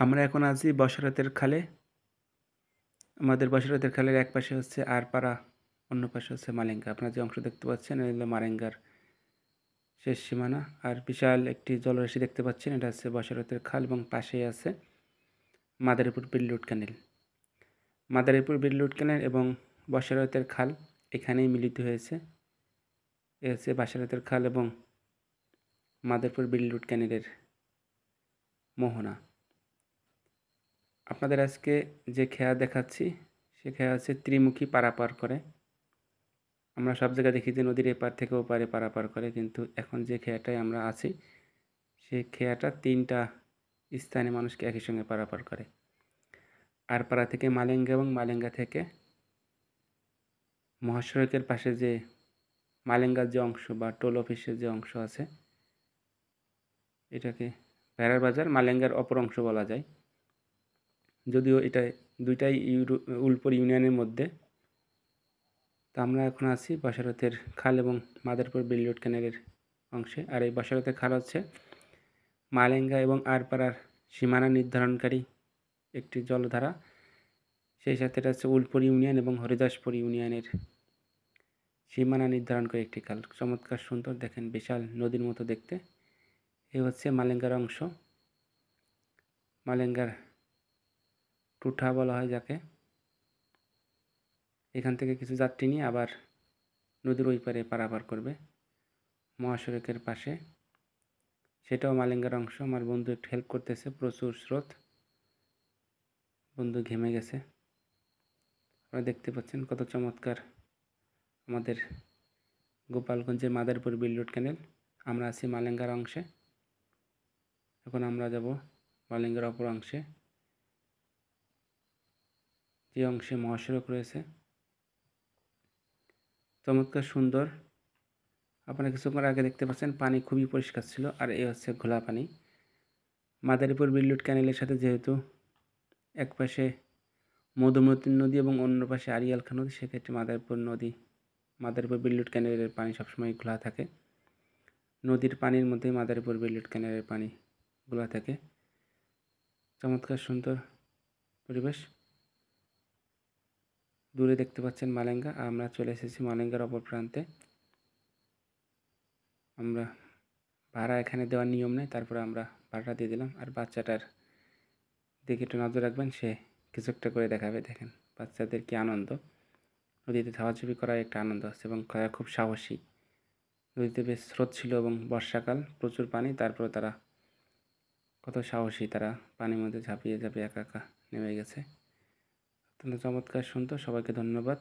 আমরা এখন আছি বসরাতের খালে। আমাদের বসরাতের খালের এক পাশে হচ্ছে আরপাড়া, অন্য পাশে হচ্ছে মালেঙ্গা। আপনারা যে অংশ দেখতে পাচ্ছেন এটা হলো মালেঙ্গার শেষ সীমানা। আর বিশাল একটি জলরাশি দেখতে পাচ্ছেন, এটা হচ্ছে বসরাতের খাল এবং পাশেই আছে মাদারীপুর বিল্লুট ক্যানেল। মাদারীপুর বিল্লুট ক্যানেল এবং বসরাতের খাল এখানেই মিলিত হয়েছে। এ হচ্ছে বসরাতের খাল এবং মাদারীপুর বিল্লুট ক্যানেলের মোহনা। আপনাদের আজকে যে খেয়া দেখাচ্ছি সে খেয়া হচ্ছে ত্রিমুখী পারাপার করে। আমরা সব জায়গায় দেখি যে নদীর এপার থেকে ওপারে পারাপার করে, কিন্তু এখন যে খেয়াটায় আমরা আছি সেই খেয়াটা 3টা স্থানে মানুষকে একই সঙ্গে পারাপার করে। আরপাড়া থেকে মালেঙ্গা এবং মালেঙ্গা থেকে মহাসড়কের পাশে যে মালেঙ্গার যে অংশ বা টোল অফিসের যে অংশ আছে এটাকে ভেড়ার বাজার মালেঙ্গার অপর অংশ বলা যায়। যদিও এটা দুইটাই উলপুর ইউনিয়নের মধ্যে। তো আমরা এখন আছি বসরাতের খাল এবং মাদারীপুর বিল্লুট ক্যানেলের অংশে। আর এই বসরাতের খাল হচ্ছে মালেঙ্গা এবং আরপাড়ার সীমানা নির্ধারণকারী একটি জলধারা। সেই সাথে এটা হচ্ছে উলপুর ইউনিয়ন এবং হরিদাসপুর ইউনিয়নের সীমানা নির্ধারণ করে একটি খাল। চমৎকার সুন্দর, দেখেন বিশাল নদীর মতো দেখতে। এই হচ্ছে মালেঙ্গার অংশ, মালেঙ্গার টুঠা বলা হয় যাকে। এখান থেকে কিছু যাত্রী নিয়ে আবার নদীর ওই পারে পারাপার করবে মহাসড়কের পাশে, সেটাও মালেঙ্গার অংশ। আমার বন্ধু একটু হেল্প করতেছে, প্রচুর স্রোত, বন্ধু ঘেমে গেছে। আপনারা দেখতে পাচ্ছেন কত চমৎকার আমাদের গোপালগঞ্জের মাদারীপুর বিল্লুট ক্যানেল। আমরা আছি মালেঙ্গার অংশে, এখন আমরা যাব মালেঙ্গার অপর অংশে, যে অংশে মহাসড়ক রয়েছে। চমৎকার সুন্দর। আপনারা কিছুক্ষণ আগে দেখতে পাচ্ছেন পানি খুবই পরিষ্কার ছিল, আর এই হচ্ছে ঘোলা পানি। মাদারীপুর বিল্লুট ক্যানেলের সাথে যেহেতু এক পাশে মধুমতি নদী এবং অন্য পাশে আড়িয়াল খাঁ নদী, সেক্ষেত্রে মাদারীপুর বিল্লুট ক্যানেলের পানি সবসময় ঘোলা থাকে। নদীর পানির মধ্যে মাদারীপুর বিল্লুট ক্যানেলের পানি ঘোলা থাকে। চমৎকার সুন্দর পরিবেশ। দূরে দেখতে পাচ্ছেন মালেঙ্গা, আমরা চলে এসেছি মালেঙ্গার অপর প্রান্তে। আমরা ভাড়া এখানে দেওয়ার নিয়ম নেই, তারপরে আমরা ভাড়াটা দিয়ে দিলাম। আর বাচ্চাটার দিকে একটু নজর রাখবেন, সে কিছু একটা করে দেখাবে। দেখেন বাচ্চাদের কি আনন্দ, নদীতে ধাওয়াচাপি করার একটা আনন্দ আছে এবং তারা খুব সাহসী। নদীতে বেশ স্রোত ছিল এবং বর্ষাকাল, প্রচুর পানি, তারপরে তারা কত সাহসী, তারা পানির মধ্যে ঝাঁপিয়ে ঝাঁপিয়ে একা একা নেমে গেছে। অত্যন্ত চমৎকার সুন্দর। সবাইকে ধন্যবাদ।